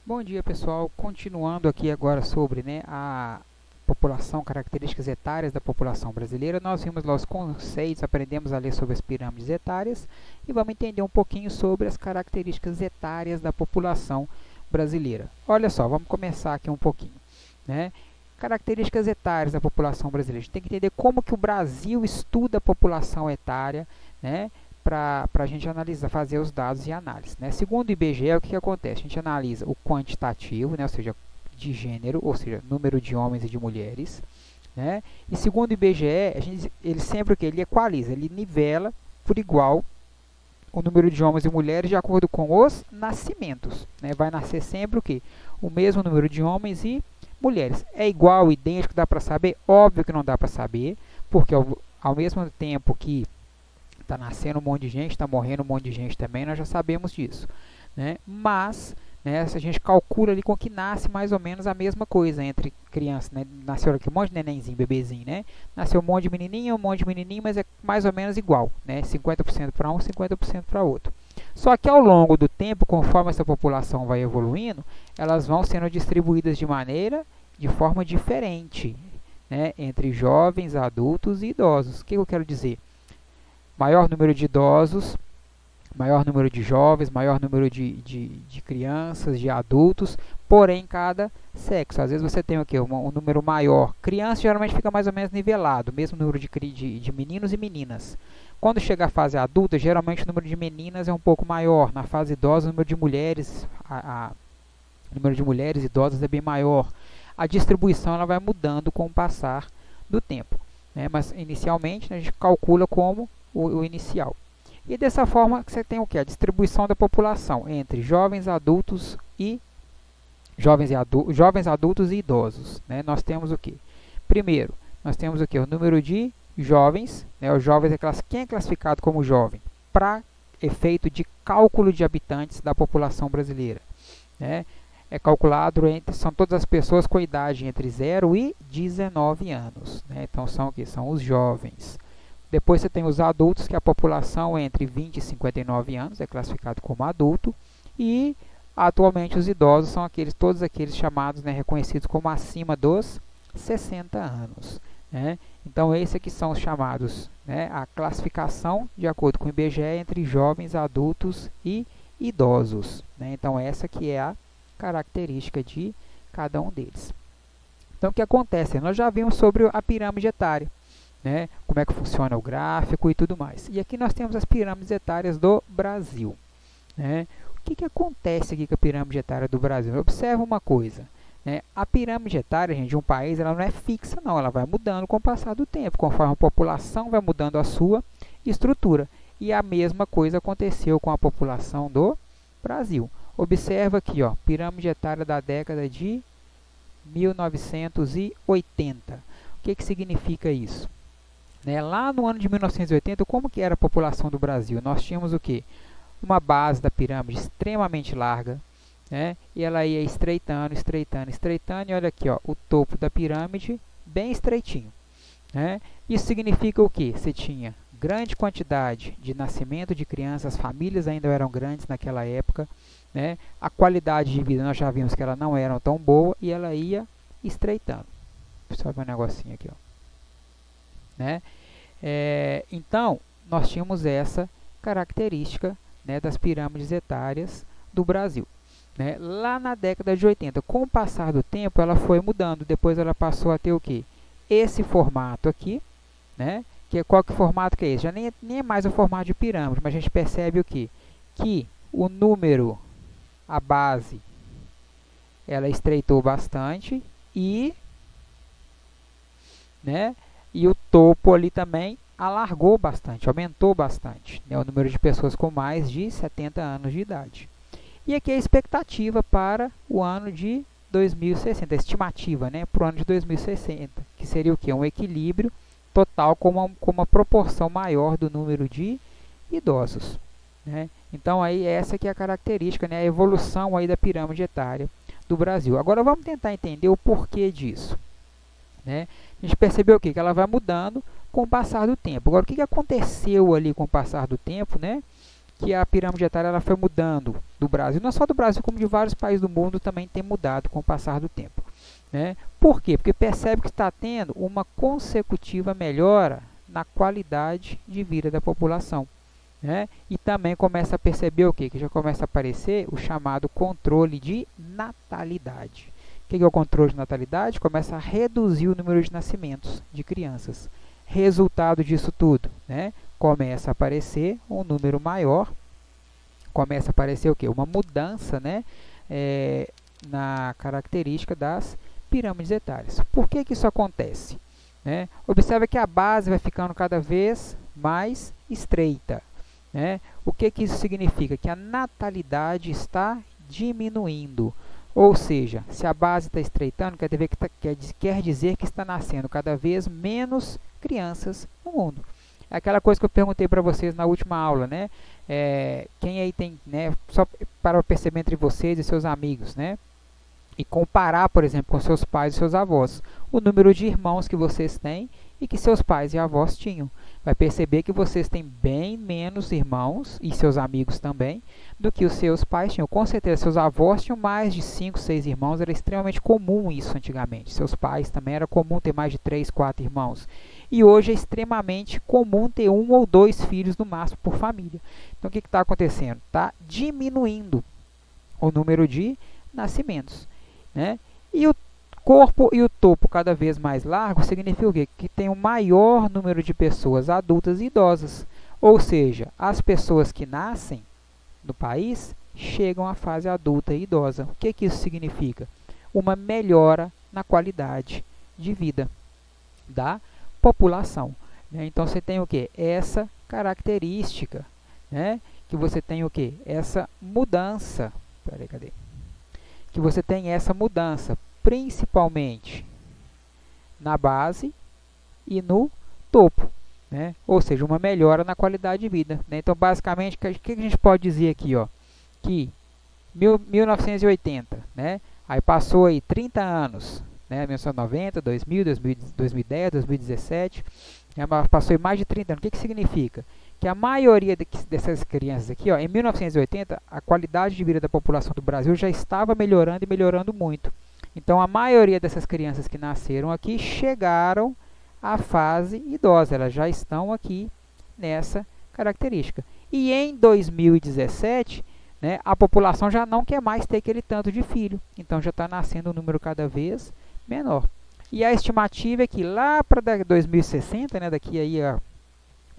Bom dia, pessoal. Continuando aqui agora sobre, a população, características etárias da população brasileira. Nós vimos lá os conceitos, aprendemos a ler sobre as pirâmides etárias e vamos entender um pouquinho sobre as características etárias da população brasileira. Olha só, vamos começar aqui um pouquinho, né? Características etárias da população brasileira. A gente tem que entender como que o Brasil estuda a população etária, né? Para a gente analisar, fazer os dados e análise, né? Segundo o IBGE, o que acontece? A gente analisa o quantitativo, né? Ou seja, de gênero, ou seja, número de homens e de mulheres, né? E segundo o IBGE, ele sempre o que? Ele equaliza, ele nivela por igual o número de homens e mulheres de acordo com os nascimentos, né? Vai nascer sempre o que? O mesmo número de homens e mulheres. É igual, idêntico, dá para saber? Óbvio que não dá para saber, porque ao mesmo tempo que está nascendo um monte de gente, está morrendo um monte de gente também, nós já sabemos disso, né? Mas, né, se a gente calcula ali com que nasce mais ou menos a mesma coisa entre crianças, né? Nasceu aqui um monte de nenenzinho, bebezinho, né? Nasceu um monte de menininho, mas é mais ou menos igual, né? 50% para um, 50% para outro. Só que ao longo do tempo, conforme essa população vai evoluindo, elas vão sendo distribuídas de forma diferente, né? Entre jovens, adultos e idosos. O que eu quero dizer? Maior número de idosos, maior número de jovens, maior número de crianças, de adultos, porém cada sexo. Às vezes você tem o quê? Um número maior. Criança geralmente fica mais ou menos nivelado, mesmo número de meninos e meninas. Quando chega a fase adulta, geralmente o número de meninas é um pouco maior. Na fase idosa, o número de mulheres, o número de mulheres idosas é bem maior. A distribuição ela vai mudando com o passar do tempo, né? Mas inicialmente a gente calcula como o inicial. E dessa forma você tem o que? A distribuição da população entre jovens adultos e jovens adultos e idosos, né? Nós temos o que? Primeiro, nós temos o que? O número de jovens, né? Os jovens quem é classificado como jovem? Para efeito de cálculo de habitantes da população brasileira, né? É calculado são todas as pessoas com idade entre 0 e 19 anos, né? Então são o que? São os jovens. Depois você tem os adultos, que é a população entre 20 e 59 anos, é classificado como adulto. E atualmente os idosos são todos aqueles chamados, né, reconhecidos como acima dos 60 anos, né? Então esses aqui são os chamados, né, a classificação, de acordo com o IBGE, entre jovens, adultos e idosos, né? Então essa que é a característica de cada um deles. Então o que acontece? Nós já vimos sobre a pirâmide etária, né? Como é que funciona o gráfico e tudo mais. E aqui nós temos as pirâmides etárias do Brasil, né? O que acontece aqui com a pirâmide etária do Brasil? Observa uma coisa, né? A pirâmide etária, gente, de um país, ela não é fixa, não. Ela vai mudando com o passar do tempo, conforme a população vai mudando a sua estrutura. E a mesma coisa aconteceu com a população do Brasil. Observa aqui, ó, pirâmide etária da década de 1980. O que significa isso? Né? Lá no ano de 1980, como que era a população do Brasil? Nós tínhamos o quê? Uma base da pirâmide extremamente larga, né? E ela ia estreitando, estreitando, estreitando, e olha aqui, ó, o topo da pirâmide bem estreitinho, né? Isso significa o quê? Você tinha grande quantidade de nascimento de crianças, as famílias ainda eram grandes naquela época, né? A qualidade de vida nós já vimos que ela não era tão boa e ela ia estreitando. Só ver um negocinho aqui, ó, né? Então, nós tínhamos essa característica, né, das pirâmides etárias do Brasil, né? Lá na década de 80, com o passar do tempo, ela foi mudando. Depois ela passou a ter o que? Esse formato aqui, né? Qual que formato que é esse? Já nem é mais o formato de pirâmide, mas a gente percebe o que? Que o número, a base, ela estreitou bastante e, né, e o topo ali também alargou bastante, aumentou bastante, né, o número de pessoas com mais de 70 anos de idade. E aqui é a expectativa para o ano de 2060, a estimativa, né, para o ano de 2060, que seria o quê? Um equilíbrio total com uma proporção maior do número de idosos, né? Então aí essa que é a característica, né, a evolução aí da pirâmide etária do Brasil. Agora vamos tentar entender o porquê disso, né? A gente percebeu que ela vai mudando com o passar do tempo. Agora o que aconteceu ali com o passar do tempo, né, que a pirâmide etária ela foi mudando do Brasil, não só do Brasil, como de vários países do mundo também tem mudado com o passar do tempo, né? Por quê? Porque percebe que está tendo uma consecutiva melhora na qualidade de vida da população, né? E também começa a perceber o quê? Que já começa a aparecer o chamado controle de natalidade. O que é o controle de natalidade? Começa a reduzir o número de nascimentos de crianças. Resultado disso tudo, né? Começa a aparecer um número maior, começa a aparecer o quê? Uma mudança, né? Na característica das pirâmides etárias. Por que que isso acontece? Né? Observa que a base vai ficando cada vez mais estreita, né? O que que isso significa? Que a natalidade está diminuindo. Ou seja, se a base está estreitando, quer dizer que está nascendo cada vez menos crianças no mundo. É aquela coisa que eu perguntei para vocês na última aula, né? Quem aí tem, né? Só para perceber entre vocês e seus amigos, né? E comparar, por exemplo, com seus pais e seus avós, o número de irmãos que vocês têm e que seus pais e avós tinham. Vai perceber que vocês têm bem menos irmãos, e seus amigos também, do que os seus pais tinham. Com certeza, seus avós tinham mais de 5, 6 irmãos, era extremamente comum isso antigamente. Seus pais também era comum ter mais de 3, 4 irmãos. E hoje é extremamente comum ter 1 ou 2 filhos no máximo por família. Então, o que está acontecendo? Está diminuindo o número de nascimentos, né? E o corpo e o topo cada vez mais largo significa o quê? Que tem um maior número de pessoas adultas e idosas. Ou seja, as pessoas que nascem no país chegam à fase adulta e idosa. O que que isso significa? Uma melhora na qualidade de vida da população, né? Então você tem o quê? Essa característica, né? Que você tem o quê? Essa mudança. Peraí, cadê? Que você tem essa mudança, principalmente na base e no topo, né? Ou seja, uma melhora na qualidade de vida, né? Então, basicamente, o que a gente pode dizer aqui, ó? Que 1980, né? Aí passou aí 30 anos, né? 1990, 2000, 2010, 2017, né? Passou aí mais de 30 anos. O que significa? Que a maioria dessas crianças aqui, ó, em 1980, a qualidade de vida da população do Brasil já estava melhorando e melhorando muito. Então, a maioria dessas crianças que nasceram aqui chegaram à fase idosa, elas já estão aqui nessa característica. E em 2017, né, a população já não quer mais ter aquele tanto de filho, então já está nascendo um número cada vez menor. E a estimativa é que lá para 2060, né, daqui aí a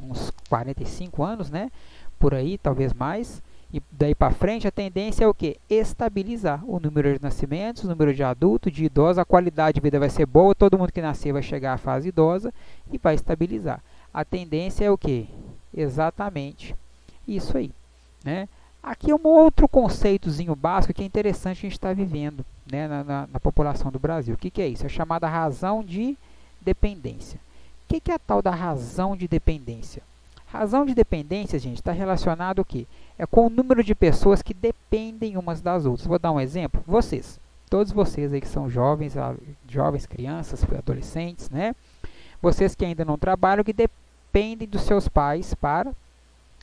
uns 45 anos, né, por aí, talvez mais, e daí para frente a tendência é o que? Estabilizar o número de nascimentos, o número de adultos, de idosos, a qualidade de vida vai ser boa, todo mundo que nascer vai chegar à fase idosa e vai estabilizar. A tendência é o que? Exatamente isso aí, né? Aqui é um outro conceitozinho básico que é interessante a gente estar vivendo, né, na população do Brasil. O que é isso? É chamada razão de dependência. O que é a tal da razão de dependência? Razão de dependência, gente, está relacionado o quê? É com o número de pessoas que dependem umas das outras. Vou dar um exemplo. Vocês, todos vocês aí que são jovens, crianças, adolescentes, né? Vocês que ainda não trabalham, que dependem dos seus pais para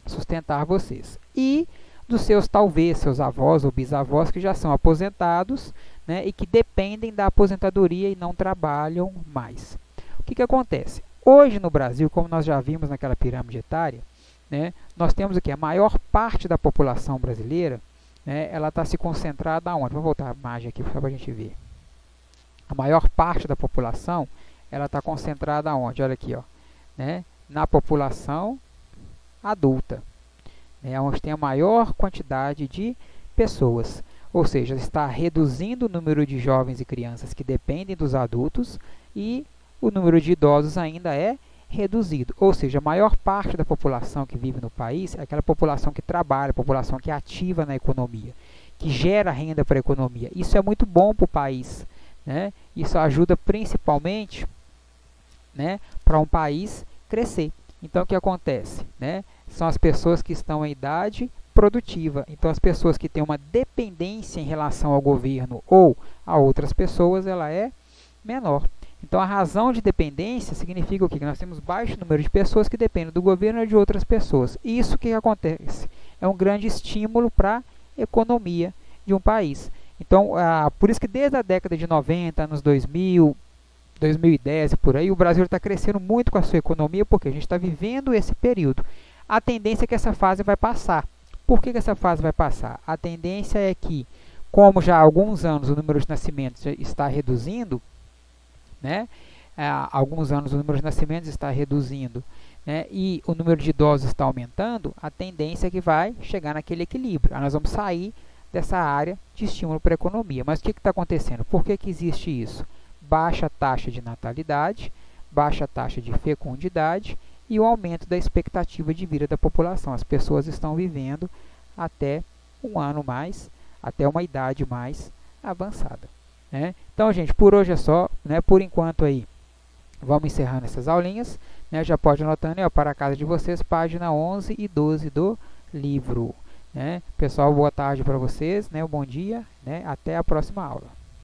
sustentar vocês. E dos seus, talvez, seus avós ou bisavós que já são aposentados, né? E que dependem da aposentadoria e não trabalham mais. O que acontece? Hoje no Brasil, como nós já vimos naquela pirâmide etária, né, nós temos o que? A maior parte da população brasileira, né, ela está se concentrada aonde? Vou voltar a imagem aqui só para a gente ver. A maior parte da população, ela está concentrada aonde? Olha aqui, ó, né, na população adulta, né, onde tem a maior quantidade de pessoas. Ou seja, está reduzindo o número de jovens e crianças que dependem dos adultos e o número de idosos ainda é reduzido. Ou seja, a maior parte da população que vive no país é aquela população que trabalha, a população que é ativa na economia, que gera renda para a economia. Isso é muito bom para o país, né? Isso ajuda principalmente, né, para um país crescer. Então, o que acontece? Né? São as pessoas que estão em idade produtiva. Então, as pessoas que têm uma dependência em relação ao governo ou a outras pessoas, ela é menor. Então, a razão de dependência significa o quê? Que nós temos baixo número de pessoas que dependem do governo ou de outras pessoas. Isso que acontece é um grande estímulo para a economia de um país. Então, por isso que desde a década de 90, anos 2000, 2010 e por aí, o Brasil está crescendo muito com a sua economia, porque a gente está vivendo esse período. A tendência é que essa fase vai passar. Por que essa fase vai passar? A tendência é que, como já há alguns anos o número de nascimentos está reduzindo, né? Há alguns anos o número de nascimentos está reduzindo, né? E o número de idosos está aumentando, a tendência é que vai chegar naquele equilíbrio. Nós vamos sair dessa área de estímulo para a economia. Mas o que está acontecendo? Por que existe isso? Baixa taxa de natalidade, baixa taxa de fecundidade e o aumento da expectativa de vida da população. As pessoas estão vivendo até um ano mais, até uma idade mais avançada, né? Então, gente, por hoje é só, né? Por enquanto aí, vamos encerrando essas aulinhas, né? Já pode anotando aí, para a casa de vocês, página 11 e 12 do livro, né? Pessoal, boa tarde para vocês, né? Bom dia, né? Até a próxima aula.